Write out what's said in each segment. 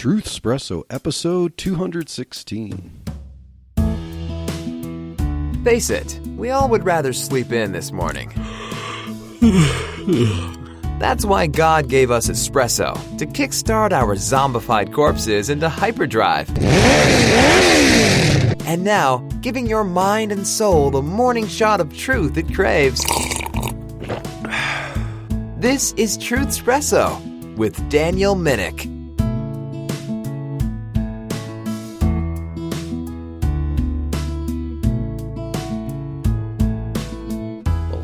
Truth Espresso, episode 216. Face it, we all would rather sleep in this morning. That's why God gave us espresso, to kickstart our zombified corpses into hyperdrive. And now, giving your mind and soul the morning shot of truth it craves. This is Truth Espresso with Daniel Minnick.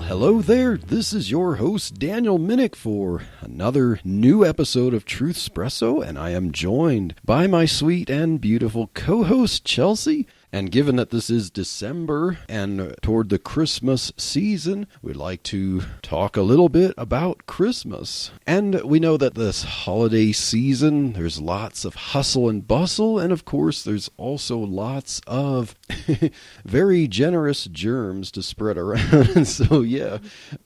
Hello there, this is your host Daniel Minnick for another new episode of Truth Espresso, and I am joined by my sweet and beautiful co-host Chelsea. And given that this is December and toward the Christmas season, we'd like to talk a little bit about Christmas. And we know that this holiday season, there's lots of hustle and bustle, and of course there's also lots of very generous germs to spread around. And so yeah,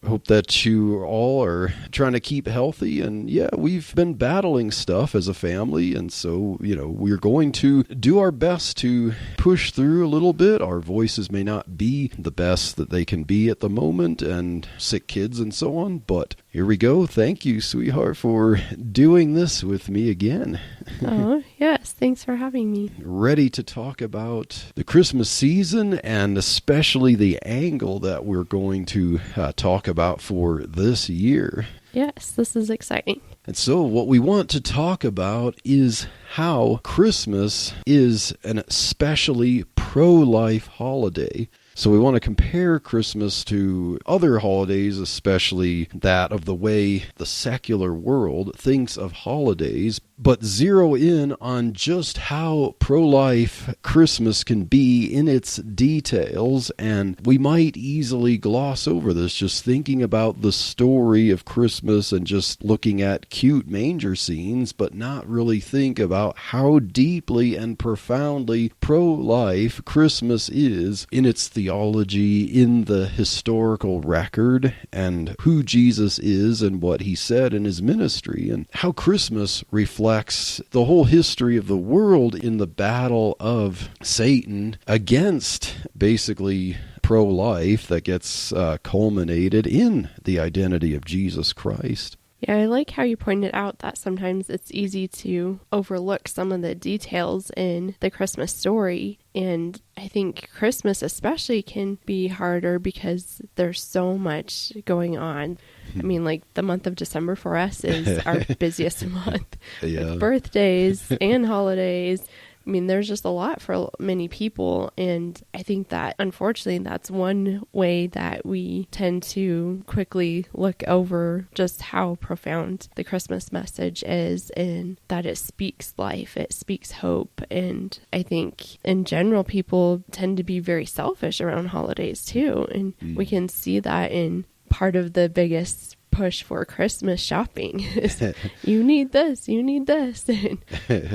hope that you all are trying to keep healthy. And yeah, we've been battling stuff as a family, and so, we're going to do our best to push through a little bit. Our voices may not be the best that they can be at the moment, and sick kids and so on, but here we go. Thank you, sweetheart, for doing this with me again. Oh, yes. Thanks for having me. Ready to talk about the Christmas season, and especially the angle that we're going to talk about for this year. Yes, this is exciting. And so what we want to talk about is how Christmas is an especially pro-life holiday. So we want to compare Christmas to other holidays, especially that of the way the secular world thinks of holidays, but zero in on just how pro-life Christmas can be in its details. And we might easily gloss over this just thinking about the story of Christmas and just looking at cute manger scenes, but not really think about how deeply and profoundly pro-life Christmas is in its theology, in the historical record, and who Jesus is and what he said in his ministry, and how Christmas reflects the whole history of the world in the battle of Satan against basically pro-life that gets culminated in the identity of Jesus Christ. Yeah, I like how you pointed out that sometimes it's easy to overlook some of the details in the Christmas story. And I think Christmas especially can be harder because there's so much going on. I mean, like the month of December for us is our busiest month. Yeah. With birthdays and holidays. I mean, there's just a lot for many people, and I think that, unfortunately, that's one way that we tend to quickly look over just how profound the Christmas message is, and that it speaks life, it speaks hope, and I think, in general, people tend to be very selfish around holidays, too, and we can see that in part of the biggest push for Christmas shopping is you need this, and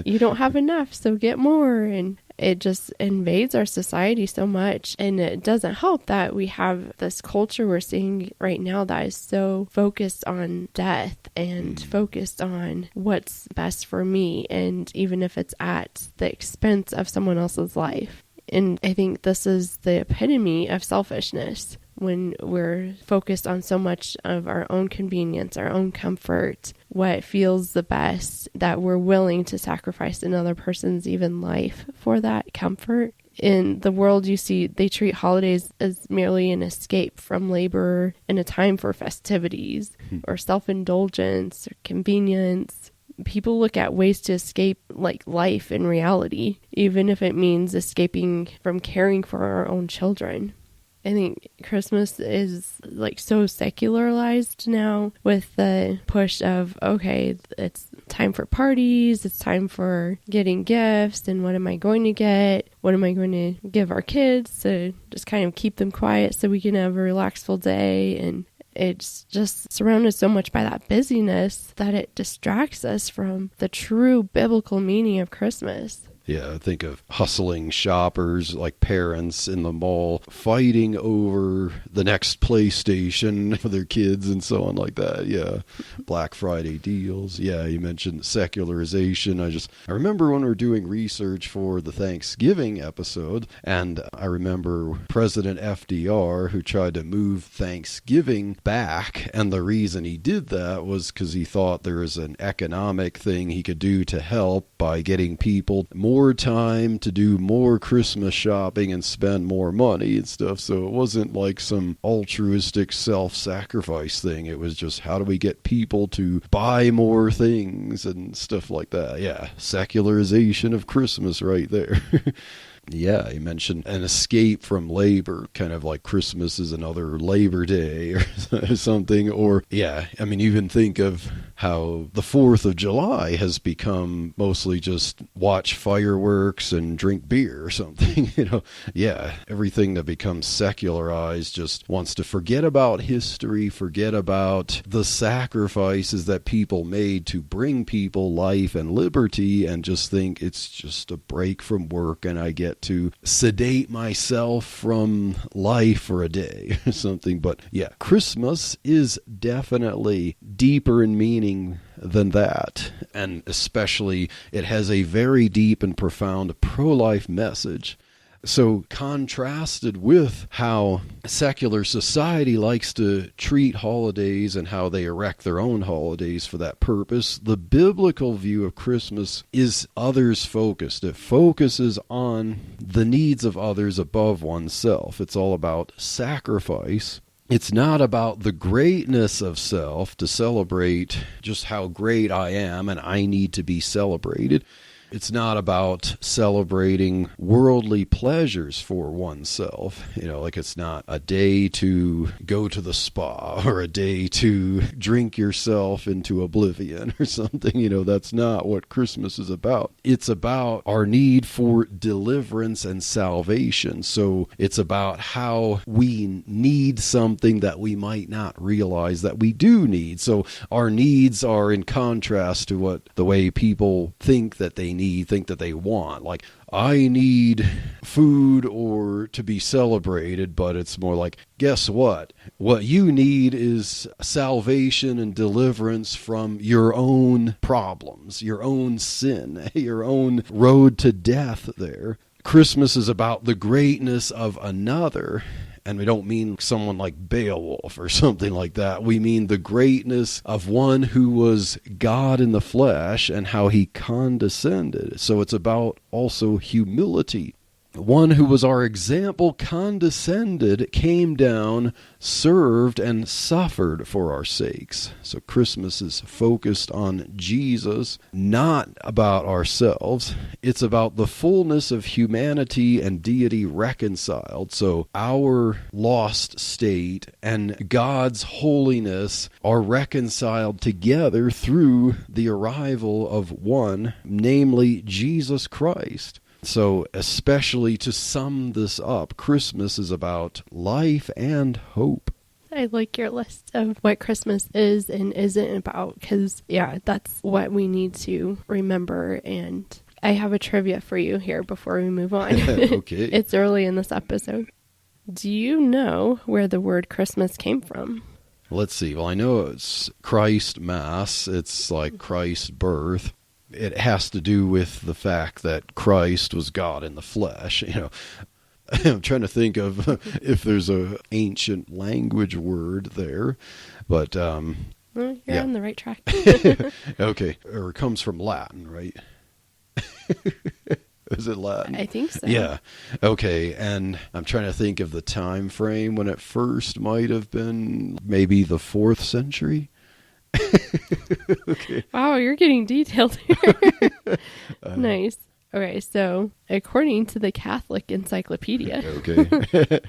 you don't have enough, so get more. And it just invades our society so much. And it doesn't help that we have this culture we're seeing right now that is so focused on death and focused on what's best for me. And even if it's at the expense of someone else's life. And I think this is the epitome of selfishness. When we're focused on so much of our own convenience, our own comfort, what feels the best, that we're willing to sacrifice another person's even life for that comfort. In the world, you see, they treat holidays as merely an escape from labor and a time for festivities or self-indulgence or convenience. People look at ways to escape like life in reality, even if it means escaping from caring for our own children. I think Christmas is like so secularized now with the push of, okay, it's time for parties, it's time for getting gifts, and what am I going to get? What am I going to give our kids to just kind of keep them quiet so we can have a relaxful day? And it's just surrounded so much by that busyness that it distracts us from the true biblical meaning of Christmas. Yeah, I think of hustling shoppers like parents in the mall fighting over the next PlayStation for their kids and so on like that. Yeah, Black Friday deals. Yeah, you mentioned secularization. I remember when we were doing research for the Thanksgiving episode, and I remember President FDR, who tried to move Thanksgiving back, and the reason he did that was because he thought there was an economic thing he could do to help by getting people more time to do more Christmas shopping and spend more money and stuff. So it wasn't like some altruistic self-sacrifice thing. It was just, how do we get people to buy more things and stuff like that. Yeah, secularization of Christmas right there. Yeah, you mentioned an escape from labor, kind of like Christmas is another Labor Day or something. Or, yeah, I mean, even think of how the 4th of July has become mostly just watch fireworks and drink beer or something. Yeah, everything that becomes secularized just wants to forget about history, forget about the sacrifices that people made to bring people life and liberty, and just think it's just a break from work and I get to sedate myself from life for a day or something. But yeah, Christmas is definitely deeper in meaning than that. And especially it has a very deep and profound pro-life message. So contrasted with how secular society likes to treat holidays and how they erect their own holidays for that purpose, the biblical view of Christmas is others focused. It focuses on the needs of others above oneself. It's all about sacrifice. It's not about the greatness of self to celebrate just how great I am and I need to be celebrated. It's not about celebrating worldly pleasures for oneself. Like it's not a day to go to the spa or a day to drink yourself into oblivion or something. That's not what Christmas is about. It's about our need for deliverance and salvation. So it's about how we need something that we might not realize that we do need. So our needs are in contrast to what the way people think that they think that they want. Like, I need food or to be celebrated, but it's more like, guess what? What you need is salvation and deliverance from your own problems, your own sin, your own road to death there. Christmas is about the greatness of another. And we don't mean someone like Beowulf or something like that. We mean the greatness of one who was God in the flesh and how he condescended. So it's about also humility. One who was our example condescended, came down, served, and suffered for our sakes. So Christmas is focused on Jesus, not about ourselves. It's about the fullness of humanity and deity reconciled. So our lost state and God's holiness are reconciled together through the arrival of one, namely Jesus Christ. So especially to sum this up, Christmas is about life and hope. I like your list of what Christmas is and isn't about, because, yeah, that's what we need to remember. And I have a trivia for you here before we move on. Okay. It's early in this episode. Do you know where the word Christmas came from? Let's see. Well, I know it's Christ Mass. It's like Christ's birth. It has to do with the fact that Christ was God in the flesh. I'm trying to think of if there's a ancient language word there, but well, you're on the right track. Okay, or it comes from Latin, right? Is it Latin? I think so. Yeah. Okay, and I'm trying to think of the time frame when it first might have been, maybe the 4th century. Okay. Wow, you're getting detailed here. Nice. Okay, so according to the Catholic Encyclopedia, okay.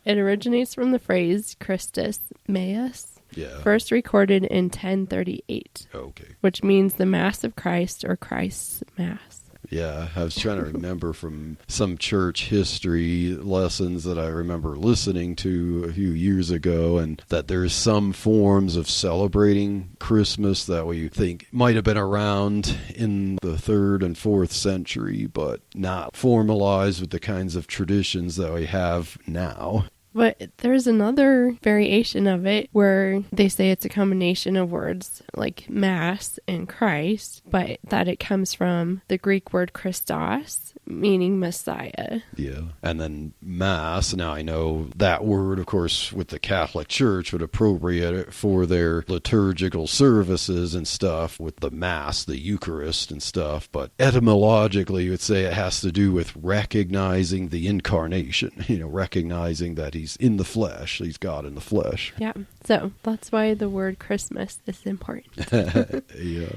It originates from the phrase Christus Mass, Yeah. first recorded in 1038, Okay. which means the Mass of Christ or Christ's Mass. Yeah, I was trying to remember from some church history lessons that I remember listening to a few years ago, and that there's some forms of celebrating Christmas that we think might have been around in the 3rd and 4th century, but not formalized with the kinds of traditions that we have now. But there's another variation of it where they say it's a combination of words like Mass and Christ, but that it comes from the Greek word Christos, meaning Messiah. Yeah. And then Mass, now I know that word, of course, with the Catholic Church would appropriate it for their liturgical services and stuff with the Mass, the Eucharist and stuff. But etymologically, you would say it has to do with recognizing the incarnation, recognizing that he's in the flesh. He's God in the flesh. Yeah. So that's why the word Christmas is important. Yeah.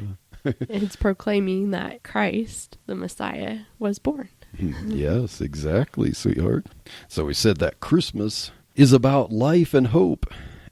It's proclaiming that Christ, the Messiah, was born. Yes, exactly, sweetheart. So we said that Christmas is about life and hope.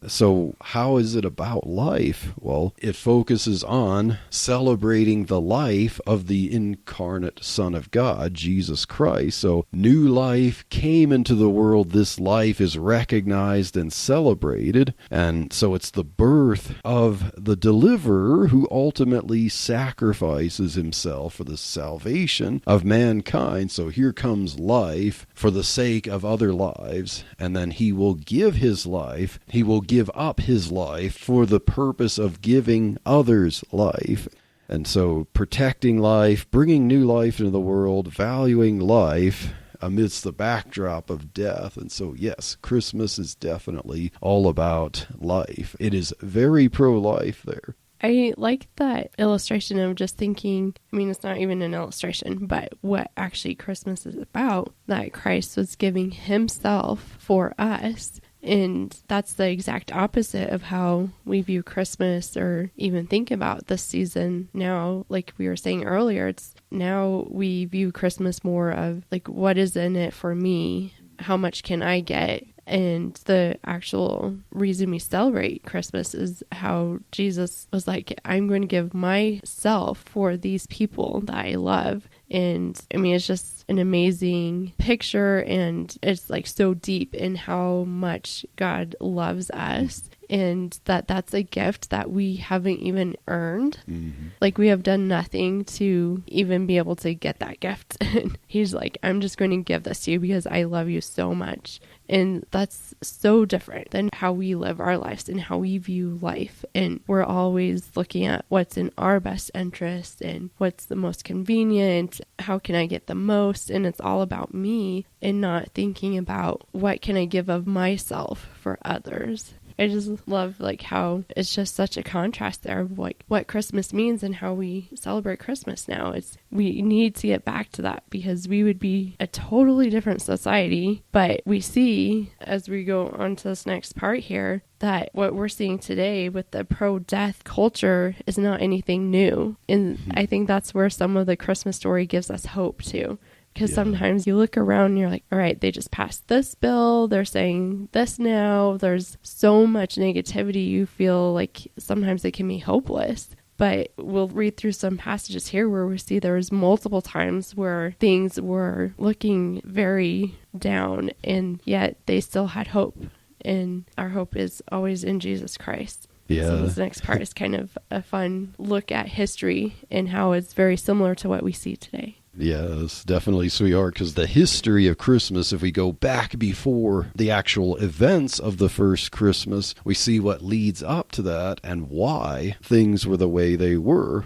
So how is it about life? Well, it focuses on celebrating the life of the incarnate Son of God, Jesus Christ. So new life came into the world. This life is recognized and celebrated. And so it's the birth of the deliverer who ultimately sacrifices himself for the salvation of mankind. So here comes life for the sake of other lives. And then he will give his life. He will give up his life for the purpose of giving others life. And so protecting life, bringing new life into the world, valuing life amidst the backdrop of death. And so, yes, Christmas is definitely all about life. It is very pro-life there. I like that illustration of just thinking, it's not even an illustration, but what actually Christmas is about, that Christ was giving himself for us. And that's the exact opposite of how we view Christmas or even think about this season now. Like we were saying earlier, it's now we view Christmas more of like, what is in it for me? How much can I get? And the actual reason we celebrate Christmas is how Jesus was like, I'm going to give myself for these people that I love. And it's just an amazing picture, and it's like so deep in how much God loves us, and that's a gift that we haven't even earned. Mm-hmm. Like we have done nothing to even be able to get that gift. And he's like, I'm just going to give this to you because I love you so much. And that's so different than how we live our lives and how we view life. And we're always looking at what's in our best interest and what's the most convenient. How can I get the most? And it's all about me and not thinking about what can I give of myself for others. I just love like how it's just such a contrast there of like what Christmas means and how we celebrate Christmas now. We need to get back to that because we would be a totally different society. But we see as we go on to this next part here that what we're seeing today with the pro-death culture is not anything new. And I think that's where some of the Christmas story gives us hope too. Because sometimes you look around and you're like, all right, they just passed this bill. They're saying this now. There's so much negativity. You feel like sometimes it can be hopeless. But we'll read through some passages here where we see there was multiple times where things were looking very down, and yet they still had hope. And our hope is always in Jesus Christ. Yeah. So this next part is kind of a fun look at history and how it's very similar to what we see today. Yes, definitely, sweetheart, because the history of Christmas, if we go back before the actual events of the first Christmas, we see what leads up to that and why things were the way they were.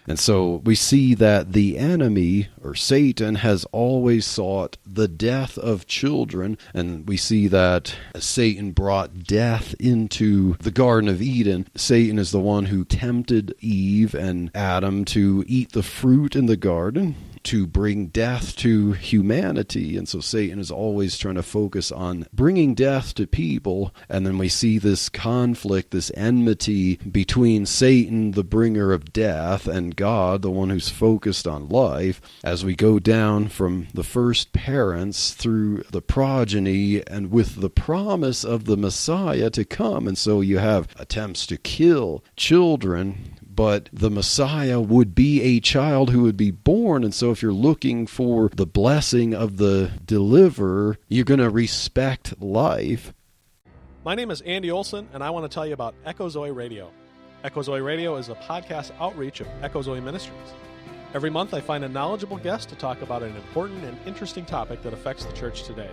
And so we see that the enemy, or Satan, has always sought the death of children. And we see that Satan brought death into the Garden of Eden. Satan is the one who tempted Eve and Adam to eat the fruit in the garden, to bring death to humanity. And so Satan is always trying to focus on bringing death to people. And then we see this conflict, this enmity between Satan, the bringer of death, and God, the one who's focused on life, as we go down from the first parents through the progeny and with the promise of the Messiah to come. And so you have attempts to kill children but the Messiah would be a child who would be born. And so if you're looking for the blessing of the deliverer, you're going to respect life. My name is Andy Olson, and I want to tell you about Echo Zoe Radio. Echo Zoe Radio is a podcast outreach of Echo Zoe Ministries. Every month I find a knowledgeable guest to talk about an important and interesting topic that affects the church today.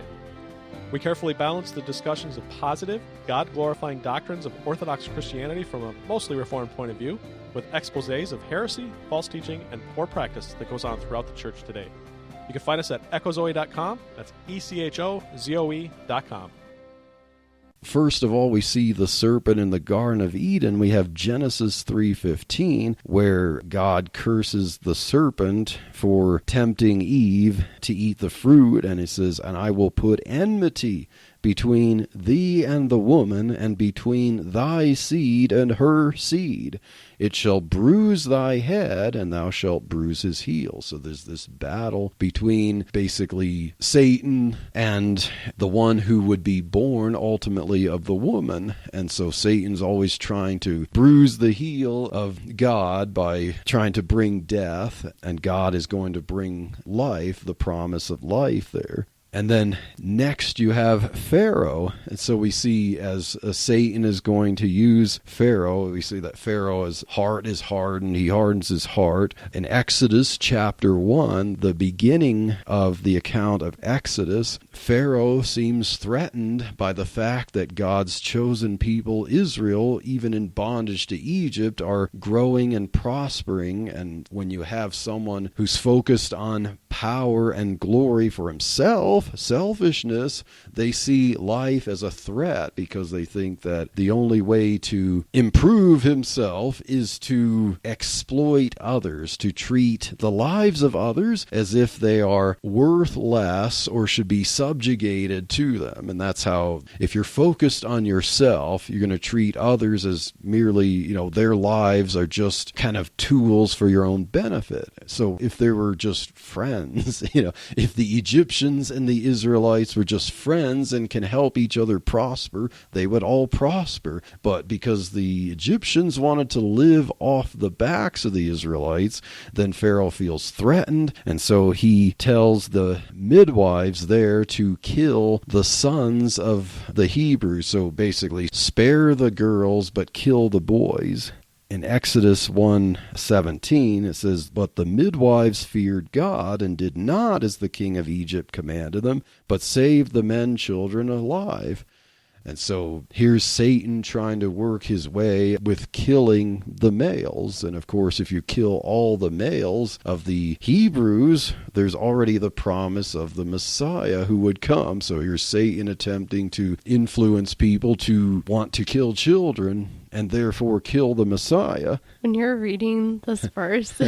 We carefully balance the discussions of positive, God-glorifying doctrines of Orthodox Christianity from a mostly Reformed point of view, with exposés of heresy, false teaching, and poor practice that goes on throughout the church today. You can find us at echozoe.com. That's ECHOZOE.com. First of all, we see the serpent in the Garden of Eden. We have Genesis 3:15, where God curses the serpent for tempting Eve to eat the fruit, and it says, "And I will put enmity between thee and the woman, and between thy seed and her seed. It shall bruise thy head, and thou shalt bruise his heel." So there's this battle between basically Satan and the one who would be born ultimately of the woman. And so Satan's always trying to bruise the heel of God by trying to bring death, and God is going to bring life, the promise of life there. And then next you have Pharaoh. And so we see as Satan is going to use Pharaoh, we see that Pharaoh's heart is hardened. He hardens his heart. In Exodus chapter 1, the beginning of the account of Exodus, Pharaoh seems threatened by the fact that God's chosen people, Israel, even in bondage to Egypt, are growing and prospering. And when you have someone who's focused on power and glory for himself, selfishness, they see life as a threat because they think that the only way to improve himself is to exploit others, to treat the lives of others as if they are worth less or should be subjugated to them. And that's how, if you're focused on yourself, you're going to treat others as merely, their lives are just kind of tools for your own benefit. So if they were just friends, if the Egyptians and the Israelites were just friends and can help each other prosper, they would all prosper. But because the Egyptians wanted to live off the backs of the Israelites, then Pharaoh feels threatened, and so he tells the midwives there to kill the sons of the Hebrews. So basically, spare the girls but kill the boys. In Exodus 1:17, it says, "But the midwives feared God and did not as the king of Egypt commanded them, but saved the men children alive." And so here's Satan trying to work his way with killing the males. And of course, if you kill all the males of the Hebrews, there's already the promise of the Messiah who would come. So here's Satan attempting to influence people to want to kill children and therefore kill the Messiah. When you're reading this verse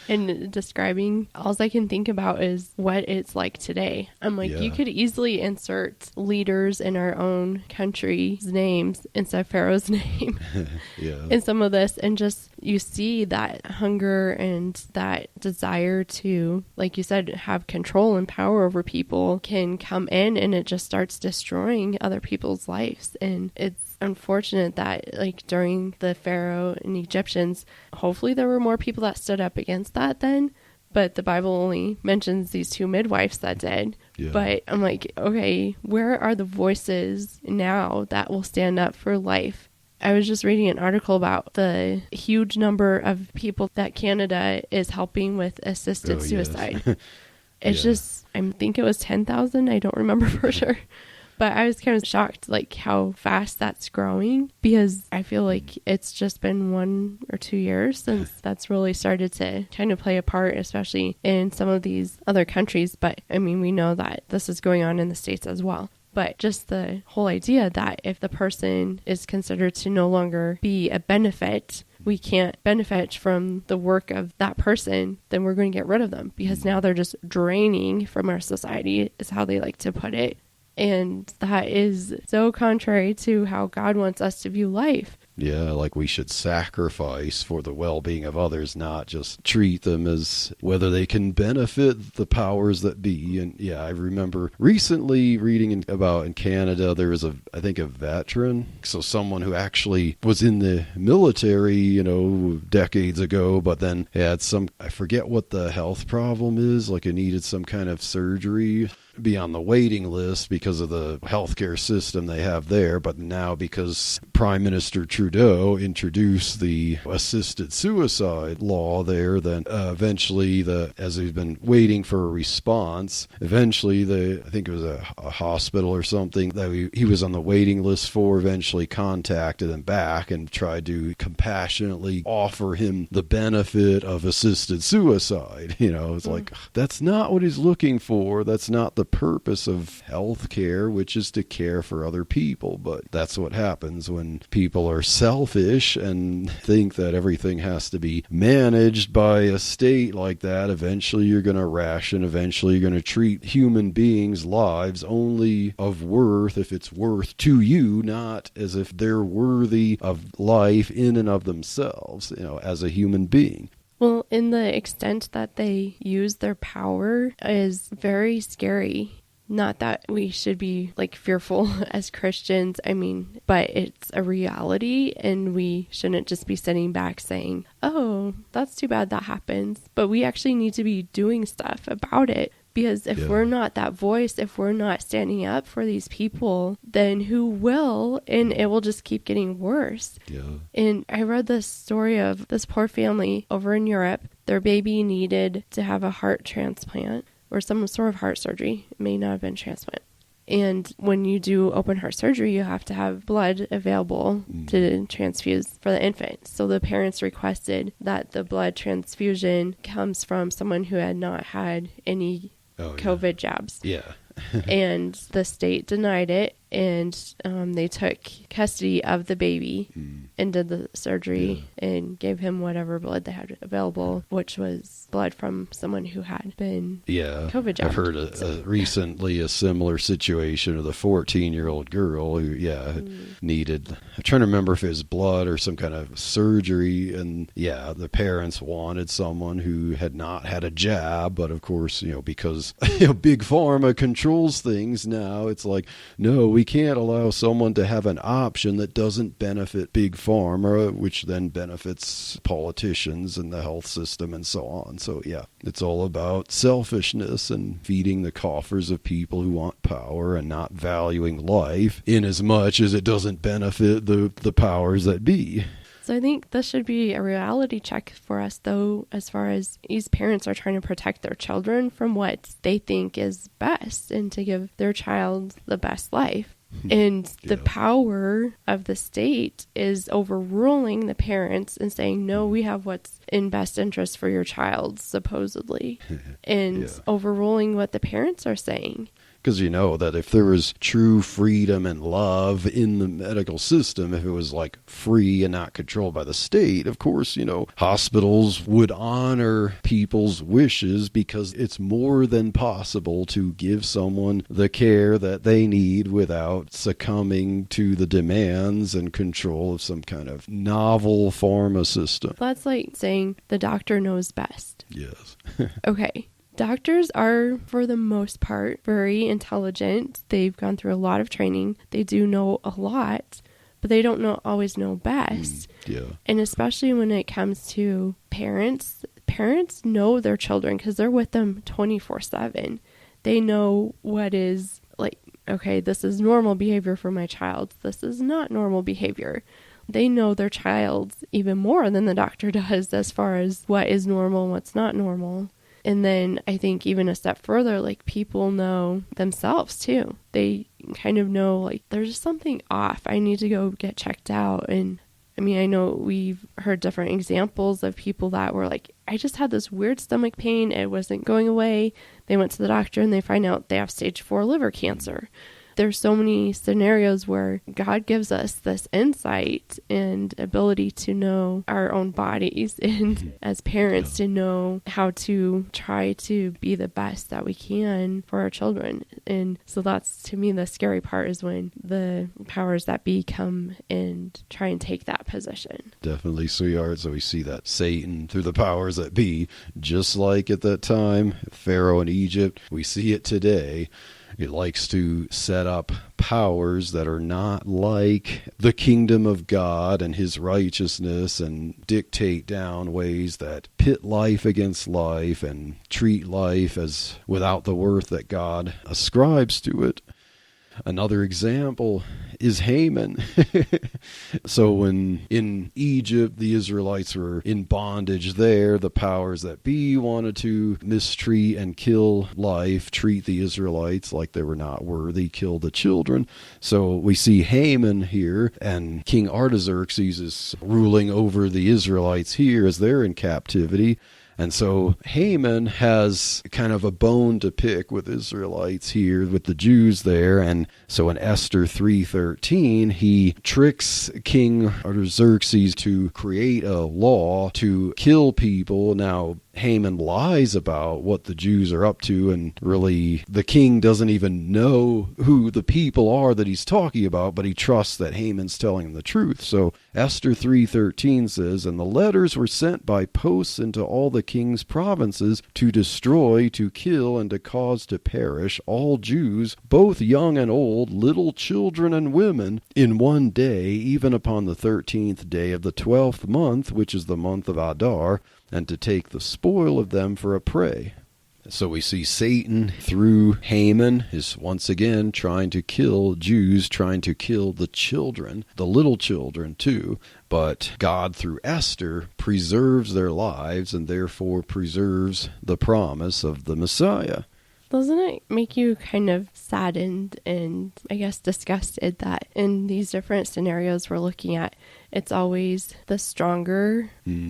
and describing, all I can think about is what it's like today. I'm like, You could easily insert leaders in our own country's names instead of Pharaoh's name in some of this. And just, you see that hunger and that desire to, like you said, have control and power over people can come in, and it just starts destroying other people's lives. And it's unfortunate that during the Pharaoh and Egyptians, hopefully there were more people that stood up against that then, but the Bible only mentions these two midwives that did. But I'm like, okay, where are the voices now that will stand up for life? I was just reading an article about the huge number of people that Canada is helping with assisted suicide. It's just, I think it was 10,000. I don't remember for sure. But I was kind of shocked, how fast that's growing, because I feel like it's just been 1 or 2 years since that's really started to kind of play a part, especially in some of these other countries. But I mean, we know that this is going on in the States as well. But just the whole idea that if the person is considered to no longer be a benefit, we can't benefit from the work of that person, then we're going to get rid of them, because now they're just draining from our society, is how they like to put it. And that is so contrary to how God wants us to view life. Yeah, like we should sacrifice for the well-being of others, not just treat them as whether they can benefit the powers that be. And yeah, I remember recently reading about in Canada, there was I think a veteran, so someone who actually was in the military, decades ago, but then had I forget what the health problem is, like it needed some kind of surgery, be on the waiting list because of the healthcare system they have there. But now because Prime Minister Trudeau introduced the assisted suicide law there, then eventually, as he's been waiting for a response, eventually I think it was a hospital or something that he was on the waiting list for, eventually contacted him back and tried to compassionately offer him the benefit of assisted suicide. It's like, that's not what he's looking for. That's not the purpose of health care, which is to care for other people. But that's what happens when people are selfish and think that everything has to be managed by a state like that. Eventually you're going to ration. Eventually you're going to treat human beings' lives only of worth if it's worth to you, not as if they're worthy of life in and of themselves, as a human being. Well, in the extent that they use their power is very scary. Not that we should be fearful as Christians, but it's a reality, and we shouldn't just be sitting back saying, oh, that's too bad that happens. But we actually need to be doing stuff about it. Because if we're not that voice, if we're not standing up for these people, then who will? And it will just keep getting worse. Yeah. And I read this story of this poor family over in Europe. Their baby needed to have a heart transplant or some sort of heart surgery. It may not have been transplant. And when you do open heart surgery, you have to have blood available to transfuse for the infant. So the parents requested that the blood transfusion comes from someone who had not had any COVID jabs. Yeah. And the state denied it, and they took custody of the baby and did the surgery and gave him whatever blood they had available, which was blood from someone who had been COVID jabbed. I've heard recently a similar situation of the 14-year-old girl who needed, I'm trying to remember if it was blood or some kind of surgery, and the parents wanted someone who had not had a jab, but of course, because Big Pharma controls things now, it's like, no, we can't allow someone to have an option that doesn't benefit Big Pharma, which then benefits politicians and the health system and so on. So it's all about selfishness and feeding the coffers of people who want power and not valuing life in as much as it doesn't benefit the powers that be. So I think this should be a reality check for us, though, as far as these parents are trying to protect their children from what they think is best and to give their child the best life. And the power of the state is overruling the parents and saying, no, we have what's in best interest for your child, supposedly, and overruling what the parents are saying. Because that if there was true freedom and love in the medical system, if it was free and not controlled by the state, of course, hospitals would honor people's wishes because it's more than possible to give someone the care that they need without succumbing to the demands and control of some kind of novel pharma system. That's like saying the doctor knows best. Yes. Okay. Doctors are, for the most part, very intelligent. They've gone through a lot of training. They do know a lot, but they don't always know best. And especially when it comes to parents, parents know their children because they're with them 24/7. They know what is okay, this is normal behavior for my child. This is not normal behavior. They know their child even more than the doctor does as far as what is normal and what's not normal. And then I think even a step further, people know themselves too. They kind of know there's just something off. I need to go get checked out. And I know we've heard different examples of people that were I just had this weird stomach pain. It wasn't going away. They went to the doctor and they find out they have stage 4 liver cancer. there's so many scenarios where God gives us this insight and ability to know our own bodies, and as parents to know how to try to be the best that we can for our children. And so that's, to me, the scary part is when the powers that be come and try and take that position. Definitely, sweetheart. So we see that Satan through the powers that be, just like at that time, Pharaoh in Egypt, we see it today. It likes to set up powers that are not like the kingdom of God and his righteousness, and dictate down ways that pit life against life and treat life as without the worth that God ascribes to it. Another example is Haman. So when in Egypt the Israelites were in bondage there, the powers that be wanted to mistreat and kill life, treat the Israelites like they were not worthy, kill the children. So we see Haman here, and King Artaxerxes is ruling over the Israelites here as they're in captivity. And so Haman has kind of a bone to pick with Israelites here, with the Jews there. And so in Esther 3:13, he tricks King Artaxerxes to create a law to kill people. Now, Haman lies about what the Jews are up to, and really the king doesn't even know who the people are that he's talking about, but he trusts that Haman's telling him the truth. So Esther 3:13 says, "And the letters were sent by posts into all the king's provinces to destroy, to kill, and to cause to perish all Jews, both young and old, little children and women, in one day, even upon the 13th day of the 12th month, which is the month of Adar, and to take the spoil of them for a prey." So we see Satan through Haman is once again trying to kill Jews, trying to kill the children, the little children too. But God through Esther preserves their lives, and therefore preserves the promise of the Messiah. Doesn't it make you kind of saddened and, I guess, disgusted that in these different scenarios we're looking at, it's always the stronger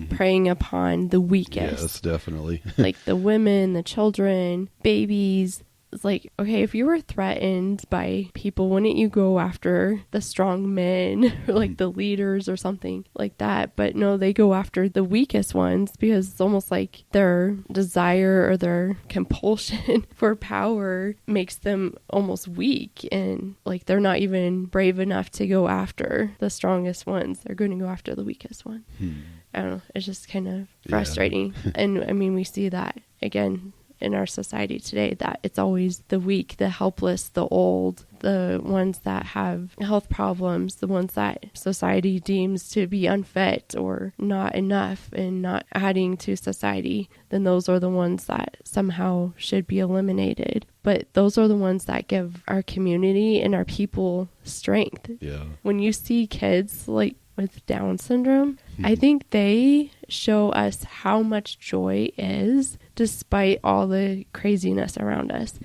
preying upon the weakest? Yes, definitely. Like the women, the children, babies. It's like, okay, if you were threatened by people, wouldn't you go after the strong men or like the leaders or something like that? But no, they go after the weakest ones, because it's almost like their desire or their compulsion for power makes them almost weak, and like they're not even brave enough to go after the strongest ones. They're going to go after the weakest one. I don't know. It's just kind of frustrating. Yeah. And I mean, we see that again in our society today, that it's always the weak, the helpless, the old, the ones that have health problems, the ones that society deems to be unfit or not enough and not adding to society. Then those are the ones that somehow should be eliminated. But those are the ones that give our community and our people strength. Yeah. When you see kids like with Down syndrome, I think they show us how much joy is despite all the craziness around us.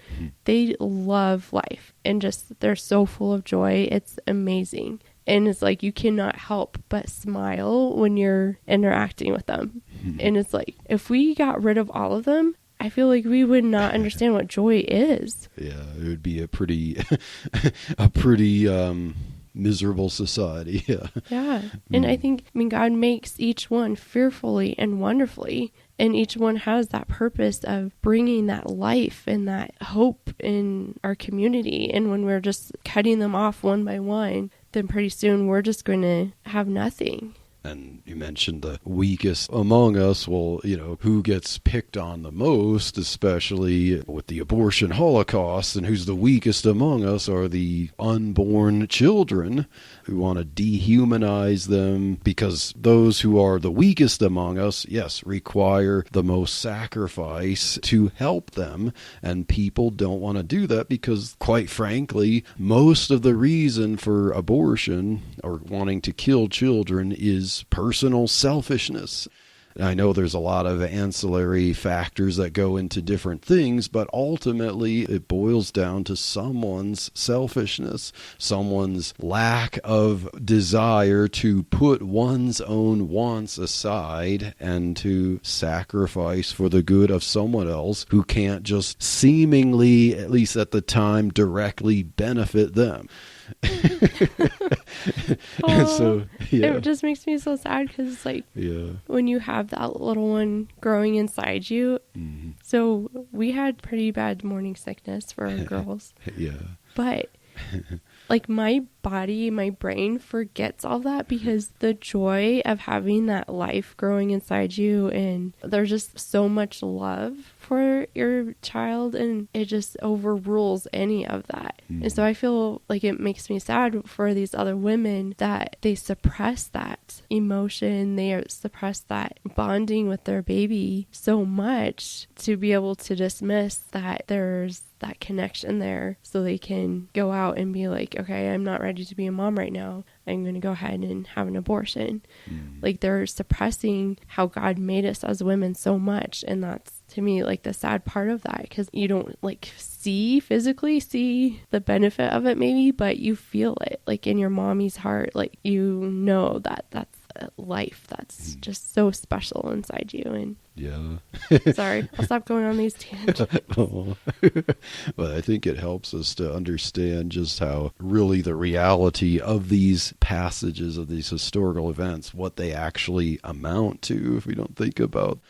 They love life and just, they're so full of joy. It's amazing. And it's like, you cannot help but smile when you're interacting with them. And it's like, if we got rid of all of them, I feel like we would not understand what joy is. Yeah, it would be a pretty, miserable society. Yeah. And I think, God makes each one fearfully and wonderfully, and each one has that purpose of bringing that life and that hope in our community. And when we're just cutting them off one by one, then pretty soon we're just going to have nothing. And you mentioned the weakest among us. Well, who gets picked on the most, especially with the abortion holocaust, and who's the weakest among us are the unborn children. We want to dehumanize them because those who are the weakest among us, yes, require the most sacrifice to help them. And people don't want to do that because, quite frankly, most of the reason for abortion or wanting to kill children is personal selfishness. I know there's a lot of ancillary factors that go into different things, but ultimately it boils down to someone's selfishness, someone's lack of desire to put one's own wants aside and to sacrifice for the good of someone else who can't just seemingly, at least at the time, directly benefit them. And so, yeah. It just makes me so sad because, like, Yeah. when you have that little one growing inside you, so we had pretty bad morning sickness for our girls, Yeah. but like my body, my brain forgets all that because the joy of having that life growing inside you, and there's just so much love for your child, and it just overrules any of that. And so I feel like it makes me sad for these other women that they suppress that emotion, they suppress that bonding with their baby so much to be able to dismiss that there's that connection there, so they can go out and be like, okay, I'm not ready to be a mom right now, I'm going to go ahead and have an abortion. Like, they're suppressing how God made us as women so much, and that's, to me, like, the sad part of that, because you don't, like, physically see the benefit of it maybe, but you feel it, like, in your mommy's heart, like, you know that that's a life that's just so special inside you. And yeah. Sorry, I'll stop going on these tangents. But I think it helps us to understand just how really the reality of these passages, of these historical events, what they actually amount to, if we don't think about.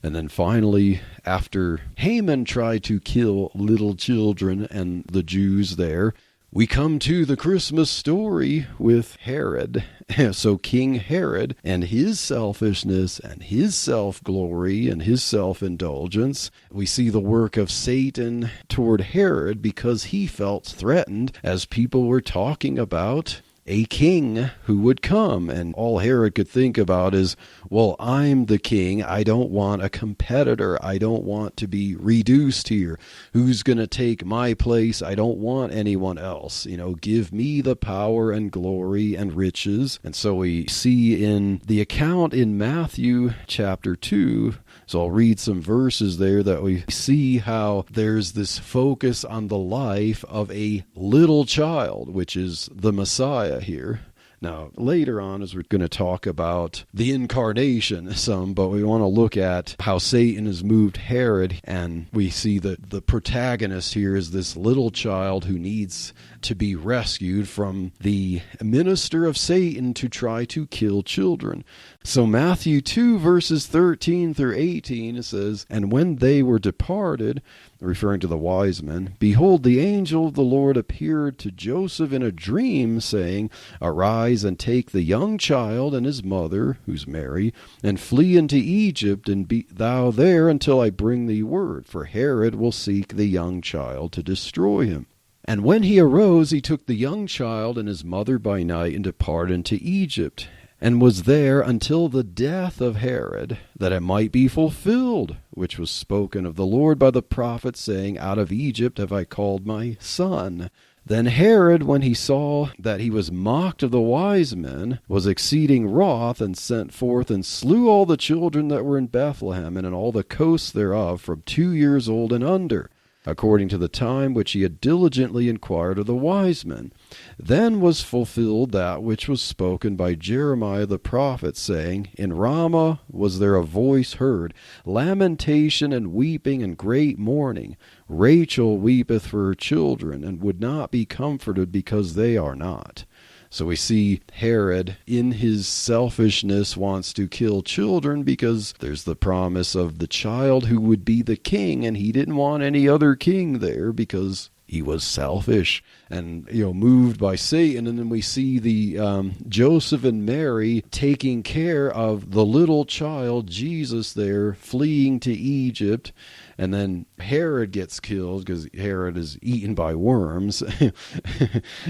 And then finally, after Haman tried to kill little children and the Jews there, we come to the Christmas story with Herod. So King Herod and his selfishness and his self-glory and his self-indulgence, we see the work of Satan toward Herod because he felt threatened as people were talking about a king who would come. And all Herod could think about is, well, I'm the king. I don't want a competitor. I don't want to be reduced here. Who's going to take my place? I don't want anyone else. Give me the power and glory and riches. And so we see in the account in Matthew chapter 2, so I'll read some verses there that we see how there's this focus on the life of a little child, which is the Messiah here. Now, later on, as we're going to talk about the incarnation some, but we want to look at how Satan has moved Herod, and we see that the protagonist here is this little child who needs to be rescued from the minister of Satan to try to kill children. So Matthew 2, verses 13 through 18, it says, "And when they were departed," referring to the wise men, "behold, the angel of the Lord appeared to Joseph in a dream, saying, Arise and take the young child and his mother, who's Mary, and flee into Egypt, and be thou there until I bring thee word, for Herod will seek the young child to destroy him. And when he arose, he took the young child and his mother by night, and departed into Egypt, and was there until the death of Herod, that it might be fulfilled, which was spoken of the Lord by the prophet, saying, Out of Egypt have I called my son. Then Herod, when he saw that he was mocked of the wise men, was exceeding wroth, and sent forth and slew all the children that were in Bethlehem, and in all the coasts thereof, from 2 years old and under, according to the time which he had diligently inquired of the wise men. Then was fulfilled that which was spoken by Jeremiah the prophet, saying, In Ramah was there a voice heard, lamentation and weeping and great mourning. Rachel weepeth for her children, and would not be comforted because they are not. So we see Herod, in his selfishness, wants to kill children because there's the promise of the child who would be the king, and he didn't want any other king there because he was selfish and, moved by Satan. And then we see the Joseph and Mary taking care of the little child, Jesus, there, fleeing to Egypt. And then Herod gets killed because Herod is eaten by worms.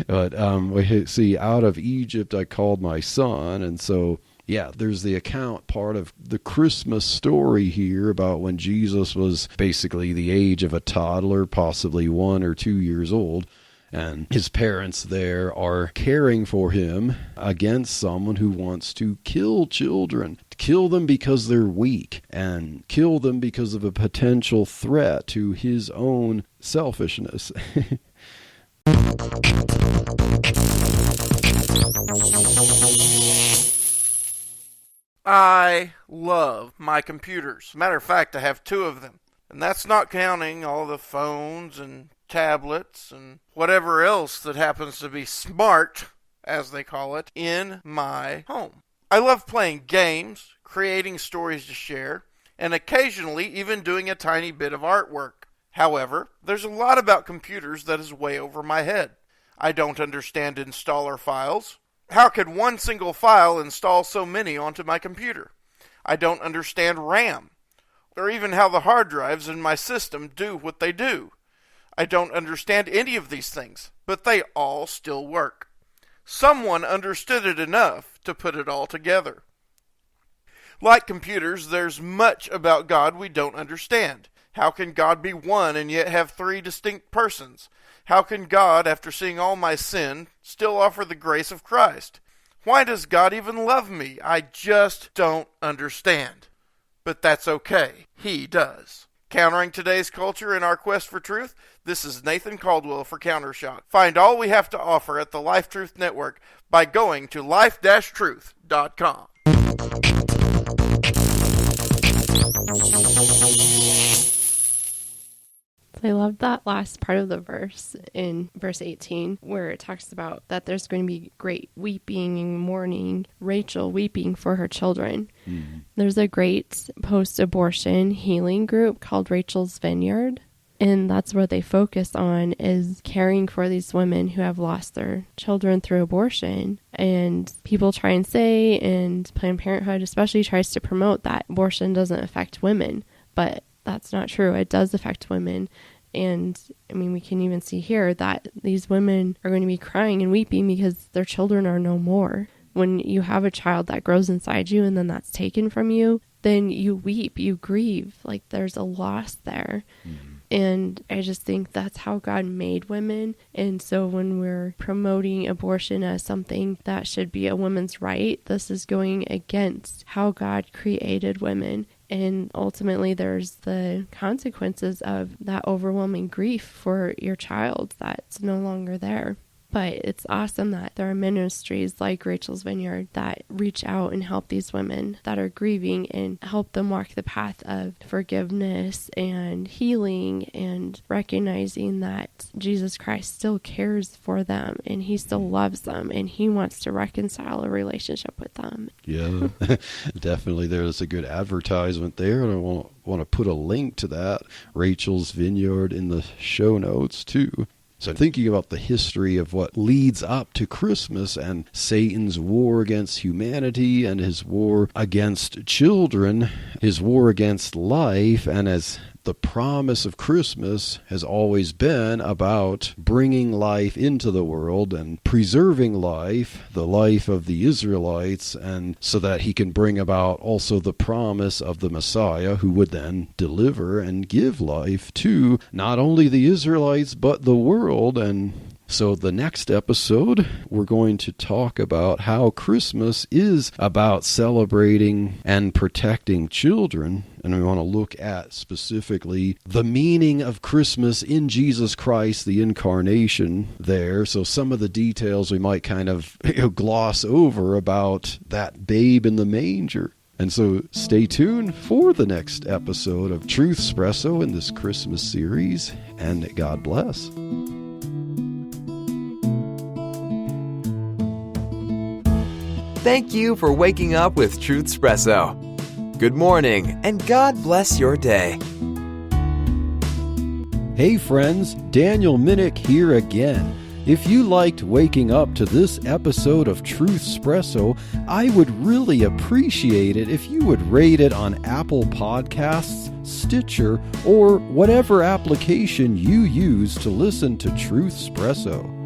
But we see, out of Egypt I called my son. And so, yeah, there's the account part of the Christmas story here about when Jesus was basically the age of a toddler, possibly 1 or 2 years old. And his parents there are caring for him against someone who wants to kill children, kill them because they're weak, and kill them because of a potential threat to his own selfishness. I love my computers. Matter of fact, I have 2 of them. And that's not counting all the phones and tablets and whatever else that happens to be smart, as they call it, in my home. I love playing games, creating stories to share, and occasionally even doing a tiny bit of artwork. However, there's a lot about computers that is way over my head. I don't understand installer files. How could one single file install so many onto my computer? I don't understand RAM, or even how the hard drives in my system do what they do. I don't understand any of these things, but they all still work. Someone understood it enough to put it all together. Like computers, there's much about God we don't understand. How can God be one and yet have 3 distinct persons? How can God, after seeing all my sin, still offer the grace of Christ? Why does God even love me? I just don't understand. But that's okay. He does. Countering today's culture in our quest for truth, this is Nathan Caldwell for Countershock. Find all we have to offer at the Life Truth Network by going to life-truth.com. I love that last part of the verse in verse 18 where it talks about that there's going to be great weeping and mourning, Rachel weeping for her children. Mm-hmm. There's a great post-abortion healing group called Rachel's Vineyard, and that's what they focus on is caring for these women who have lost their children through abortion. And people try and say, and Planned Parenthood especially tries to promote that abortion doesn't affect women, but that's not true. It does affect women. And I mean, we can even see here that these women are going to be crying and weeping because their children are no more. When you have a child that grows inside you and then that's taken from you, then you weep, you grieve, like there's a loss there. Mm-hmm. And I just think that's how God made women. And so when we're promoting abortion as something that should be a woman's right, this is going against how God created women. And ultimately, there's the consequences of that overwhelming grief for your child that's no longer there. But it's awesome that there are ministries like Rachel's Vineyard that reach out and help these women that are grieving and help them walk the path of forgiveness and healing and recognizing that Jesus Christ still cares for them and he still loves them and he wants to reconcile a relationship with them. Yeah, definitely. There's a good advertisement there, and I want to put a link to that, Rachel's Vineyard, in the show notes too. So thinking about the history of what leads up to Christmas and Satan's war against humanity and his war against children, his war against life, and as the promise of Christmas has always been about bringing life into the world and preserving life, the life of the Israelites, and so that he can bring about also the promise of the Messiah who would then deliver and give life to not only the Israelites but the world. And so the next episode, we're going to talk about how Christmas is about celebrating and protecting children. And we want to look at specifically the meaning of Christmas in Jesus Christ, the incarnation there. So some of the details we might kind of gloss over about that babe in the manger. And so stay tuned for the next episode of Truth Espresso in this Christmas series. And God bless. Thank you for waking up with Truth Espresso. Good morning, and God bless your day. Hey friends, Daniel Minnick here again. If you liked waking up to this episode of Truth Espresso, I would really appreciate it if you would rate it on Apple Podcasts, Stitcher, or whatever application you use to listen to Truth Espresso.